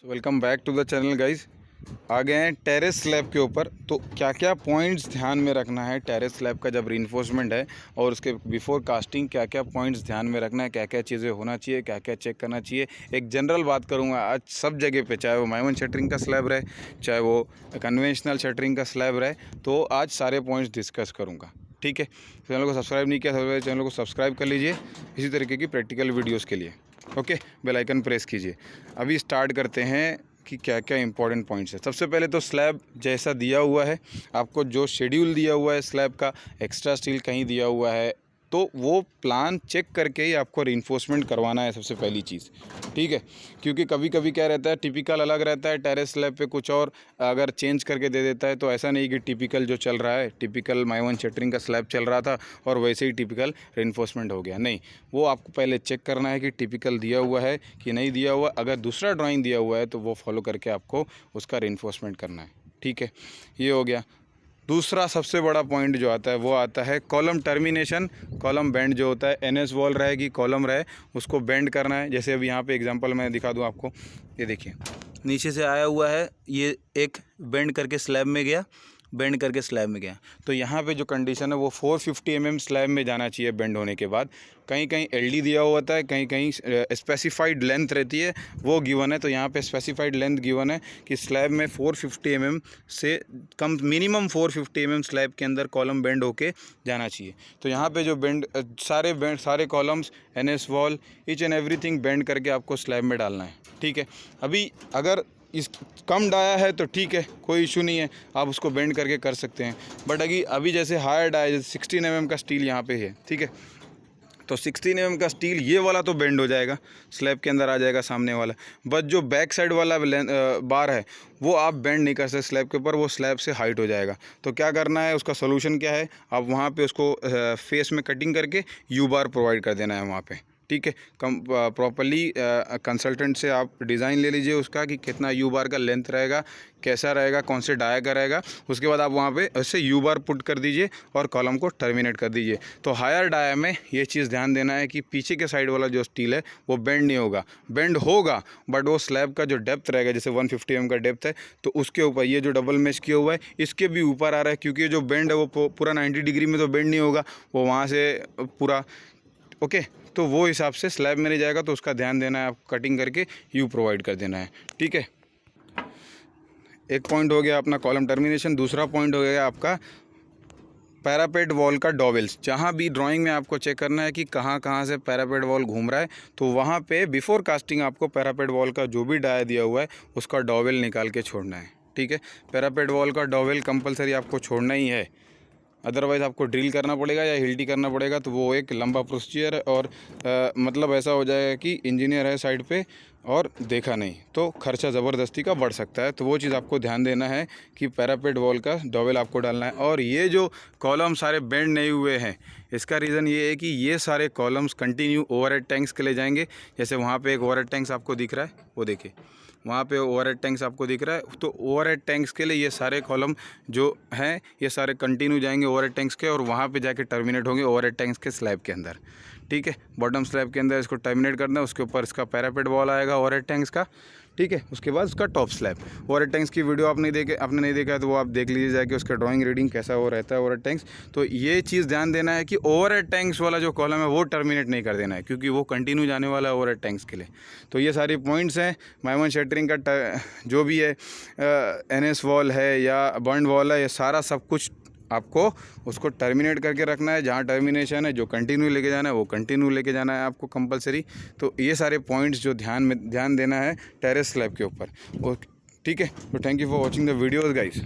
Welcome back to the channel guys. आ गए हैं टेरेस स्लैब के ऊपर। तो क्या क्या पॉइंट्स ध्यान में रखना है टेरेस स्लैब का जब रीइंफोर्समेंट है, और उसके बिफोर कास्टिंग क्या क्या पॉइंट्स ध्यान में रखना है, क्या क्या चीज़ें होना चाहिए, क्या क्या चेक करना चाहिए। एक जनरल बात करूंगा आज सब जगह पे, चाहे वो माइवन शटरिंग का स्लैब रहे, चाहे वो कन्वेंशनल शटरिंग का स्लैब रहे, तो आज सारे पॉइंट्स डिस्कस करूँगा। ठीक है, चैनल को सब्सक्राइब नहीं किया तो चैनल को सब्सक्राइब कर लीजिए इसी तरीके की प्रैक्टिकल वीडियोज़ के लिए। ओके, बेल आइकन प्रेस कीजिए। अभी स्टार्ट करते हैं कि क्या क्या इंपॉर्टेंट पॉइंट्स है। सबसे पहले तो स्लैब जैसा दिया हुआ है, आपको जो शेड्यूल दिया हुआ है स्लैब का, एक्स्ट्रा स्टील कहीं दिया हुआ है तो वो प्लान चेक करके ही आपको रीइंफोर्समेंट करवाना है सबसे पहली चीज़। ठीक है, क्योंकि कभी कभी क्या रहता है, टिपिकल अलग रहता है, टेरेस स्लैब पे कुछ और अगर चेंज करके दे देता है, तो ऐसा नहीं कि टिपिकल जो चल रहा है, टिपिकल माइवन शटरिंग का स्लैब चल रहा था और वैसे ही टिपिकल रीइंफोर्समेंट हो गया। नहीं, वो आपको पहले चेक करना है कि टिपिकल दिया हुआ है कि नहीं दिया हुआ। अगर दूसरा ड्राइंग दिया हुआ है तो वो फॉलो करके आपको उसका रीइंफोर्समेंट करना है। ठीक है, ये हो गया। दूसरा सबसे बड़ा पॉइंट जो आता है वो आता है कॉलम टर्मिनेशन। कॉलम बेंड जो होता है, एनएस वॉल रहेगी, कॉलम रहे, उसको बेंड करना है। जैसे अभी यहाँ पे एग्जांपल मैं दिखा दूँ आपको, ये देखिए नीचे से आया हुआ है, ये एक बेंड करके स्लैब में गया, बेंड करके स्लैब में गया। तो यहाँ पे जो कंडीशन है वो 450 mm स्लैब में जाना चाहिए बेंड होने के बाद। कहीं कहीं एलडी दिया हुआ होता है, कहीं कहीं स्पेसिफाइड लेंथ रहती है, वो गिवन है। तो यहाँ पे स्पेसिफाइड लेंथ गिवन है कि स्लैब में 450 mm से कम, मिनिमम 450 mm स्लैब के अंदर कॉलम बेंड होके जाना चाहिए। तो यहाँ पे जो सारे columns, NS wall, each and everything bend करके आपको स्लैब में डालना है। ठीक है, अभी अगर इस कम डाया है तो ठीक है, कोई इशू नहीं है, आप उसको बेंड करके कर सकते हैं। बट अभी जैसे हायर डाया, जैसे 16 mm का स्टील यहाँ पे है, ठीक है, तो 16 mm का स्टील ये वाला तो बेंड हो जाएगा, स्लैब के अंदर आ जाएगा सामने वाला। बट जो बैक साइड वाला बार है वो आप बेंड नहीं कर सकते स्लैब के ऊपर, वो स्लैब से हाइट हो जाएगा। तो क्या करना है, उसका सोल्यूशन क्या है, आप वहाँ पे उसको फेस में कटिंग करके यू बार प्रोवाइड कर देना है वहाँ पे। ठीक है, प्रॉपरली कंसल्टेंट से आप डिज़ाइन ले लीजिए उसका कि कितना यू बार का लेंथ रहेगा, कैसा रहेगा, कौन से डाया का रहेगा। उसके बाद आप वहाँ पे ऐसे यू बार पुट कर दीजिए और कॉलम को टर्मिनेट कर दीजिए। तो हायर डाया में ये चीज़ ध्यान देना है कि पीछे के साइड वाला जो स्टील है वो बेंड नहीं होगा, बेंड होगा बट वो स्लैब का जो डेप्थ रहेगा, जैसे 150 mm का डेप्थ है, तो उसके ऊपर ये जो डबल मैश किया हुआ है इसके भी ऊपर आ रहा है, क्योंकि जो बेंड है वो पूरा 90 डिग्री में तो बेंड नहीं होगा, वो वहाँ से पूरा ओके, तो वो हिसाब से स्लैब में नहीं जाएगा। तो उसका ध्यान देना है, आप कटिंग करके यू प्रोवाइड कर देना है। ठीक है, एक पॉइंट हो गया अपना कॉलम टर्मिनेशन। दूसरा पॉइंट हो गया आपका पैरापेट वॉल का डॉवेल्स। जहाँ भी ड्राइंग में आपको चेक करना है कि कहाँ कहाँ से पैरापेट वॉल घूम रहा है, तो वहाँ पे बिफोर कास्टिंग आपको पैरापेट वॉल का जो भी डाया दिया हुआ है उसका डॉवेल निकाल के छोड़ना है। ठीक है, पैरापेट वॉल का डॉवेल कंपलसरी आपको छोड़ना ही है, अदरवाइज़ आपको ड्रिल करना पड़ेगा या हिल्टी करना पड़ेगा, तो वो एक लंबा प्रोसीजर है। और मतलब ऐसा हो जाएगा कि इंजीनियर है साइड पे और देखा नहीं, तो खर्चा ज़बरदस्ती का बढ़ सकता है। तो वो चीज़ आपको ध्यान देना है कि पैरापेट वॉल का डॉवेल आपको डालना है। और ये जो कॉलम सारे बेंड नहीं हुए हैं, इसका रीज़न ये है कि ये सारे कॉलम्स कंटिन्यू ओवरहेड टैंक्स के लिए जाएंगे। जैसे वहाँ पे एक ओवरहेड टैंक्स आपको दिख रहा है, वो देखिए वहाँ पे ओवरहेड टैंक्स आपको दिख रहा है, तो ओवरहेड टैंक्स के लिए ये सारे कॉलम जो हैं ये सारे कंटिन्यू जाएंगे ओवरहेड टैंक्स के, और वहाँ पे जाके टर्मिनेट होंगे ओवरहेड टैंक्स के स्लैब के अंदर। ठीक है, बॉटम स्लैब के अंदर इसको टर्मिनेट करना है, उसके ऊपर इसका पैरापेट वॉल आएगा ओवरहेड टैंक्स का। ठीक है, उसके बाद उसका टॉप स्लैब। ओवरहेड टैंक्स की वीडियो आपने नहीं देखा है तो वो आप देख लीजिए जाके, उसका ड्राइंग रीडिंग कैसा वो रहता है ओवरहेड टैंक्स। तो ये चीज़ ध्यान देना है कि ओवरहेड टैंक्स वाला जो कॉलम है वो टर्मिनेट नहीं कर देना है, क्योंकि वो कंटिन्यू जाने वाला है ओवरहेड टैंक्स के लिए। तो ये सारी पॉइंट्स हैं माइवन शटरिंग का, जो भी है एनएस वॉल है या बर्न वॉल है, ये सारा सब कुछ आपको उसको टर्मिनेट करके रखना है। जहाँ टर्मिनेशन है जो कंटिन्यू लेके जाना है वो कंटिन्यू लेके जाना है आपको कंपलसरी। तो ये सारे पॉइंट्स जो ध्यान देना है टेरेस स्लैब के ऊपर। ठीक है, तो thank you for watching the videos guys.